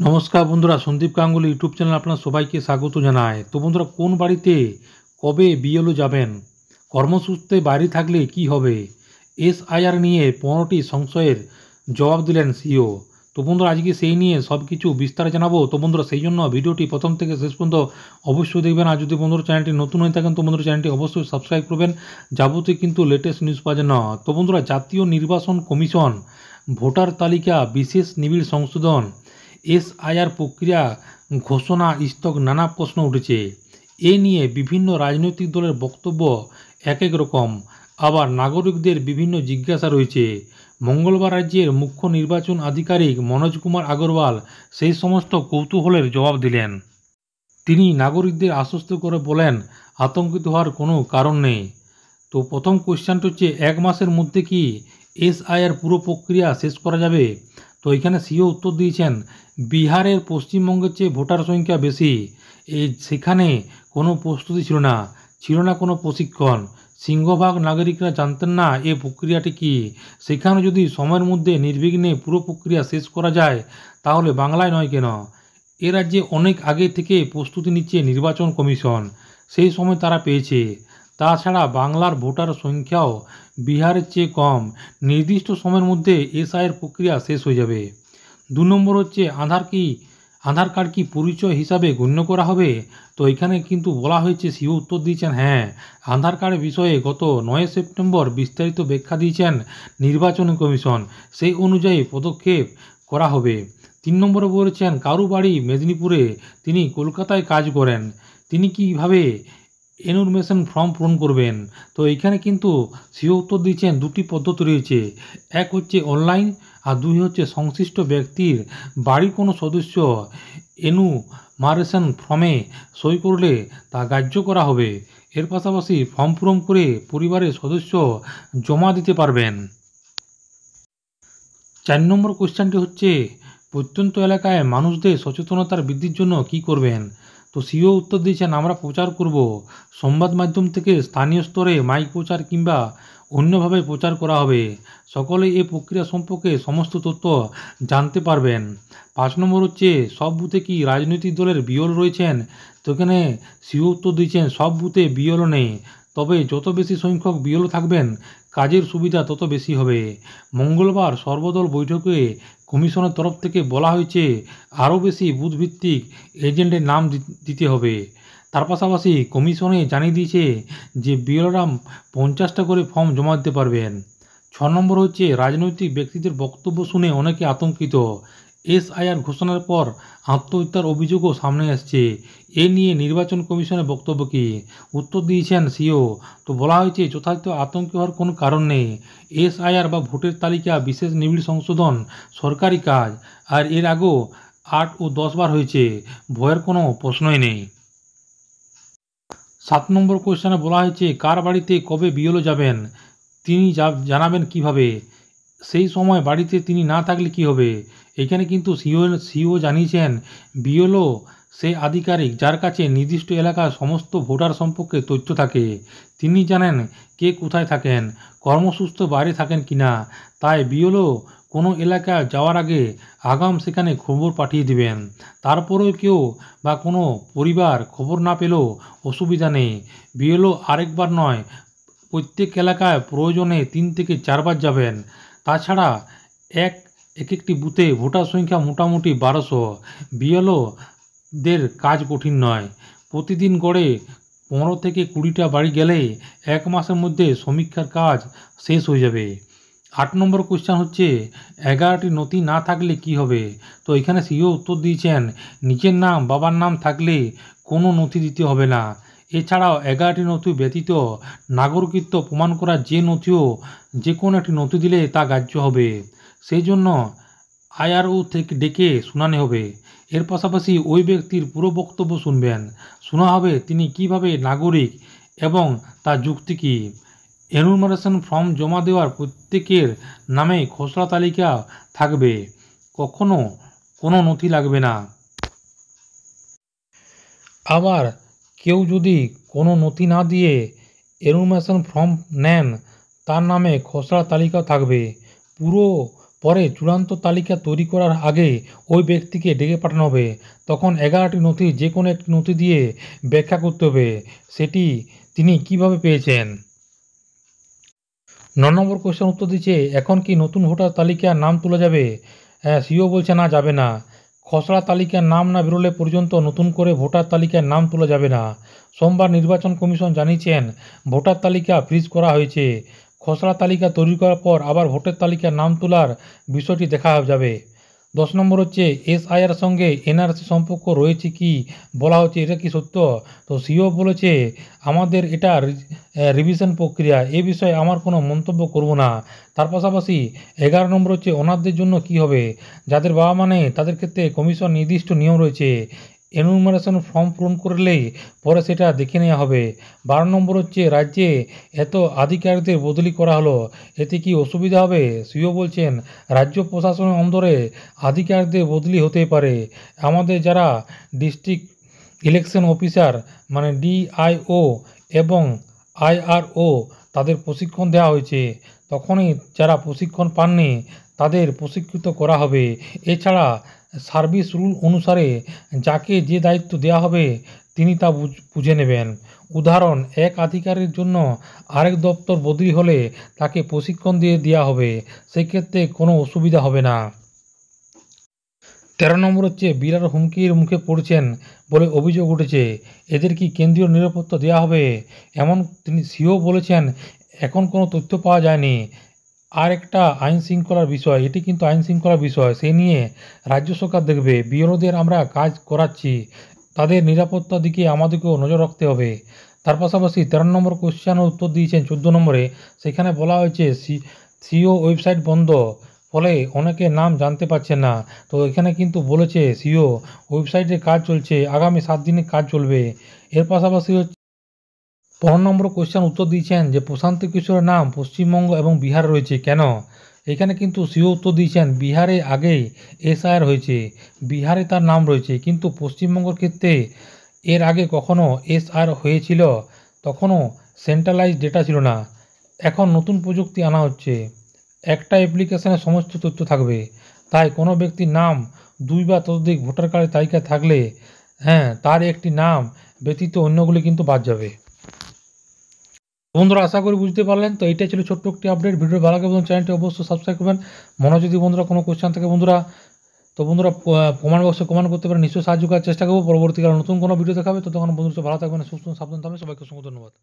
নমস্কার বন্ধুরা, Sandeep Ganguly YouTube channel আপনার সবাইকে স্বাগত জানায়। তো বন্ধুরা, কোন বাড়িতে কবে বিএলও যাবেন, কর্মসূত্রে বাইরে থাকলে কি হবে, এসআইআর নিয়ে 15টি সংশয়ের জবাব দিলেন সিও। তো বন্ধুরা, আজকে সেই নিয়ে সব কিছু বিস্তারে জানাবো। তো বন্ধুরা, সেই জন্য ভিডিওটি প্রথম থেকে শেষ পর্যন্ত অবশ্যই দেখবেন। আর যদি বন্ধুরা চ্যানেলটি নতুন হয়ে থাকেন তো বন্ধুরা চ্যানেলটি অবশ্যই সাবস্ক্রাইব করবেন, যাবতীয় কিন্তু লেটেস্ট নিউজ পাওয়ার জন্য। তো বন্ধুরা, জাতীয় নির্বাচন কমিশন ভোটার তালিকা বিশেষ নিবিড় সংশোধন এসআইআর প্রক্রিয়া ঘোষণা স্থগিত, নানা প্রশ্ন উঠেছে। এ নিয়ে বিভিন্ন রাজনৈতিক দলের বক্তব্য এক এক রকম, আবার নাগরিকদের বিভিন্ন জিজ্ঞাসা রয়েছে। মঙ্গলবার রাজ্যের মুখ্য নির্বাচন আধিকারিক মনোজ কুমার আগরওয়াল সেই সমস্ত কৌতূহলের জবাব দিলেন। তিনি নাগরিকদের আশ্বস্ত করে বলেন, আতঙ্কিত হওয়ার কোনো কারণ নেই। তো প্রথম কোয়েশ্চেনটা হচ্ছে, 1 মাসের মধ্যে কি এসআইআর পুরো প্রক্রিয়া শেষ করা যাবে? তো এখানে সিও উত্তর দিয়েছেন, বিহারের পশ্চিমবঙ্গের চেয়ে ভোটার সংখ্যা বেশি, সেখানে কোনো প্রস্তুতি ছিল না কোনো প্রশিক্ষণ। সিংহভাগ নাগরিকরা জানতেন না এ প্রক্রিয়াটি কী। সেখানে যদি সময়ের মধ্যে নির্বিঘ্নে পুরো প্রক্রিয়া শেষ করা যায়, তাহলে বাংলায় নয় কেন, এ রাজ্যে অনেক আগে থেকে প্রস্তুতি নিচ্ছে নির্বাচন কমিশন। সেই সময় তারা পেয়েছে। তাছাড়া বাংলার ভোটার সংখ্যাও বিহারের চেয়ে কম। নির্দিষ্ট সময়ের মধ্যে এসআইয়ের প্রক্রিয়া শেষ হয়ে যাবে। 2 নম্বর হচ্ছে, আধার কার্ড কি পরিচয় হিসাবে গণ্য করা হবে? তো এখানে কিন্তু বলা হয়েছে, সিও উত্তর দিয়েছেন, হ্যাঁ, আধার কার্ডের বিষয়ে গত 9 সেপ্টেম্বর বিস্তারিত ব্যাখ্যা দিয়েছেন নির্বাচন কমিশন। সেই অনুযায়ী পদক্ষেপ করা হবে। 3 নম্বরে বলেছেন, কারু বাড়ি মেদিনীপুরে, তিনি কলকাতায় কাজ করেন, তিনি কিভাবে এনুমারেশন ফর্ম পূরণ করবেন? তো এইখানে কিন্তু সিও উত্তর দিয়েছেন, 2টি পদ্ধতি রয়েছে। এক হচ্ছে অনলাইন, আর 2 হচ্ছে সংশ্লিষ্ট ব্যক্তির বাড়ির কোনো সদস্য এনুমারেশন ফর্মে সই করলে তা গ্রাহ্য করা হবে। এর পাশাপাশি ফর্ম পূরণ করে পরিবারের সদস্য জমা দিতে পারবেন। 4 নম্বর কোশ্চেনটি হচ্ছে, প্রত্যন্ত এলাকায় মানুষদের সচেতনতার বৃদ্ধির জন্য কি করবেন? তো সিও উত্তর দিয়েছেন, আমরা প্রচার করব। সংবাদ মাধ্যম থেকে স্থানীয় স্তরে মাইক প্রচার কিংবা অন্যভাবে প্রচার করা হবে। সকলে এই প্রক্রিয়া সম্পর্কে সমস্ত তথ্য জানতে পারবেন। 5 নম্বর হচ্ছে, সব বুথে কি রাজনৈতিক দলের বিএলও রয়েছেন? তো এখানে সিও উত্তর দিয়েছেন, সব বুথে বিএলও নেই, তবে যত বেশি সংখ্যক বিএলও থাকবেন কাজের সুবিধা তত বেশি হবে। মঙ্গলবার সর্বদল বৈঠকে কমিশনের তরফ থেকে বলা হয়েছে, আরও বেশি বুথভিত্তিক এজেন্টের নাম দিতে হবে। তার পাশাপাশি কমিশনে জানিয়ে দিয়েছে যে বিএলওরা 50টা করে ফর্ম জমা দিতে পারবেন। 6 নম্বর হচ্ছে, রাজনৈতিক ব্যক্তিদের বক্তব্য শুনে অনেকে আতঙ্কিত। এসআইআর ঘোষণার পর আত্মহত্যার অভিযোগও সামনে আসছে। এ নিয়ে নির্বাচন কমিশনের বক্তব্য কী? উত্তর দিয়েছেন সিও। তো বলা হয়েছে, যথাযথ আতঙ্ক হওয়ার কোনো কারণ নেই। এসআইআর বা ভোটের তালিকা বিশেষ নিবিড় সংশোধন সরকারি কাজ, আর এর আগেও 8 ও 10 বার হয়েছে, ভয়ের কোনো প্রশ্নই নেই। 7 নম্বর কোয়েশ্চেনে বলা হয়েছে, কার বাড়িতে কবে বিএলও যাবেন, তিনি জানাবেন কিভাবে? সেই সময় বাড়িতে তিনি না থাকলে কি হবে? এখানে কিন্তু সিও জানিয়েছেন, বিএলও সে আধিকারিক যার কাছে নির্দিষ্ট এলাকার সমস্ত ভোটার সম্পর্কে তথ্য থাকে। তিনি জানেন কে কোথায় থাকেন, কর্মসূত্রে বাইরে থাকেন কিনা। তাই বিএলও কোনো এলাকা যাওয়ার আগে আগাম সেখানে খবর পাঠিয়ে দিবেন। তারপরেও কেউ বা কোনো পরিবার খবর না পেলেও অসুবিধা নেই। বিএলও আরেকবার নয়, প্রত্যেক এলাকায় প্রয়োজনে 3 থেকে 4 বার যাবেন। তাছাড়া একটি বুথে ভোটার সংখ্যা মোটামুটি 1200। বিএলওদের কাজ কঠিন নয়। প্রতিদিন গড়ে 15 থেকে 20টা বাড়ি গেলেই 1 মাসের মধ্যে সমীক্ষার কাজ শেষ হয়ে যাবে। 8 নম্বর কোয়েশ্চেন হচ্ছে, 11টি নথি না থাকলে কি হবে? তো এখানে সিও উত্তর দিয়েছেন, নিজের নাম বাবার নাম থাকলে কোনো নথি দিতে হবে না। এছাড়াও 11টি নথি ব্যতীত নাগরিকত্ব প্রমাণ করা যে কোনো একটি নথি দিলে তা গ্রাহ্য হবে। সেই জন্য আইআরও থেকে ডেকে শুনানি হবে। এর পাশাপাশি ওই ব্যক্তির পুরো বক্তব্য শোনা হবে, তিনি কিভাবে নাগরিক এবং তার যুক্তি কী। এনুমারেশন ফর্ম জমা দেওয়ার প্রত্যেকের নামে খসড়া তালিকা থাকবে, কখনো কোনো নথি লাগবে না। আবার কেউ যদি কোনো নথি না দিয়ে এনুমারেশন ফর্ম নেন, তার নামে খসড়া তালিকাও থাকবে। পুরো পরে চূড়ান্ত তালিকা তৈরি করার আগে ওই ব্যক্তিকে ডেকে পাঠানো হবে। তখন 11টি নথি যে কোনো একটি নথি দিয়ে ব্যাখ্যা করতে হবে সেটি তিনি কিভাবে পেয়েছেন। 9 নম্বর কোয়েশ্চেন উত্তর দিচ্ছে, এখন কি নতুন ভোটার তালিকার নাম তোলা যাবে? সিও বলছে না, যাবে না। খসড়া তালিকার নাম না বেরোলে পর্যন্ত নতুন করে ভোটার তালিকার নাম তোলা যাবে না। সোমবার নির্বাচন কমিশন জানিয়েছেন ভোটার তালিকা ফ্রিজ করা হয়েছে। খসড়া তালিকা তৈরি করার পর আবার ভোটার তালিকার নাম তোলার বিষয়টি দেখা যাবে। 10 নম্বর হচ্ছে, এসআইআর সঙ্গে এনআরসি সম্পর্ক রয়েছে কি বলা হচ্ছে, এটা কি সত্য? তো সিও বলেছে আমাদের এটা রিভিশন প্রক্রিয়া, এ বিষয়ে আমার কোনো মন্তব্য করব না। তার পাশাপাশি 11 নম্বর হচ্ছে, অনাথদের জন্য কি হবে? যাদের বাবা মা নেই তাদের ক্ষেত্রে কমিশন নির্দিষ্ট নিয়ম রয়েছে, এনুমারেশন ফর্ম পূরণ করলেই পরে সেটা দেখে নেওয়া হবে। 12 নম্বর হচ্ছে, রাজ্যে এত আধিকারিকদের বদলি করা হলো, এতে কি অসুবিধা হবে? সিও বলছেন রাজ্য প্রশাসনের অন্দরে আধিকারিকদের বদলি হতে পারে। আমাদের যারা ডিস্ট্রিক্ট ইলেকশন অফিসার মানে ডিআইও এবং আইআরও তাদের প্রশিক্ষণ দেওয়া হয়েছে, তখনই যারা প্রশিক্ষণ পাননি তাদের প্রশিক্ষিত করা হবে। এছাড়া সার্ভিস রুল অনুসারে যাকে যে দায়িত্ব দেওয়া হবে তিনি তা বুঝে নেবেন। উদাহরণ, এক আধিকারিকের জন্য আরেক দপ্তর বদলি হলে তাকে প্রশিক্ষণ দিয়ে দেওয়া হবে, সেক্ষেত্রে কোনো অসুবিধা হবে না। 13 নম্বর হচ্ছে, বিরাট হুমকির মুখে পড়ছেন বলে অভিযোগ উঠেছে, এদের কি কেন্দ্রীয় নিরাপত্তা দেওয়া হবে? এমন তিনি সিও বলেছেন এখন কোনো তথ্য পাওয়া যায়নি। আর একটা আইন শৃঙ্খলার বিষয়, এটি কিন্তু আইন শৃঙ্খলার বিষয়, সে নিয়ে রাজ্য সরকার দেখবে। বিএলওদের আমরা কাজ করাচ্ছি, তাদের নিরাপত্তার দিকে আমাদেরকেও নজর রাখতে হবে। তার পাশাপাশি 13 নম্বর কোশ্চেনের উত্তর দিয়েছেন 14 নম্বরে, সেখানে বলা হয়েছে সিও ওয়েবসাইট বন্ধ, ফলে অনেকে নাম জানতে পারছেন না। তো এখানে কিন্তু বলেছে সিও ওয়েবসাইটে কাজ চলছে, আগামী 7 দিনে কাজ চলবে। এর পাশাপাশি 15 নম্বর কোশ্চেন উত্তর দিয়েছেন যে প্রশান্ত কিশোরের নাম পশ্চিমবঙ্গ এবং বিহার রয়েছে কেন? এখানে কিন্তু সিও উত্তর দিয়েছেন বিহারে আগেই এসআইআর হয়েছে, বিহারে তার নাম রয়েছে, কিন্তু পশ্চিমবঙ্গের ক্ষেত্রে এর আগে কখনো এসআইআর হয়েছিল তখনও সেন্ট্রালাইজ ডেটা ছিল না। এখন নতুন প্রযুক্তি আনা হচ্ছে, একটা অ্যাপ্লিকেশনে সমস্ত তথ্য থাকবে, তাই কোনো ব্যক্তির নাম 2 বা ততোধিক ভোটার কার্ডের তালিকায় থাকলে তার একটি নাম ব্যতীত অন্যগুলি কিন্তু বাদ যাবে। বন্ধুরা আশা করি বুঝতে পারলেন। তো এইটাই ছিল ছোট্ট একটি আপডেট। ভিডিও ভালো লাগে এবং চ্যানেলটি অবশ্যই সাবস্ক্রাইব করবেন। মনে যদি বন্ধুরা কোনো কোয়েশ্চেন থাকে বন্ধুরা, তো বন্ধুরা কমেন্ট বক্সে কমেন্ট করতে পারেন, নিশ্চয়ই সাহায্য করার চেষ্টা করবো। পরবর্তীকালে নতুন কোনো ভিডিও দেখাবে, তো তখন বন্ধুরা ভালো থাকবেন, সুস্থ সাবধান থাকবেন। সবাইকে অসংখ্য ধন্যবাদ।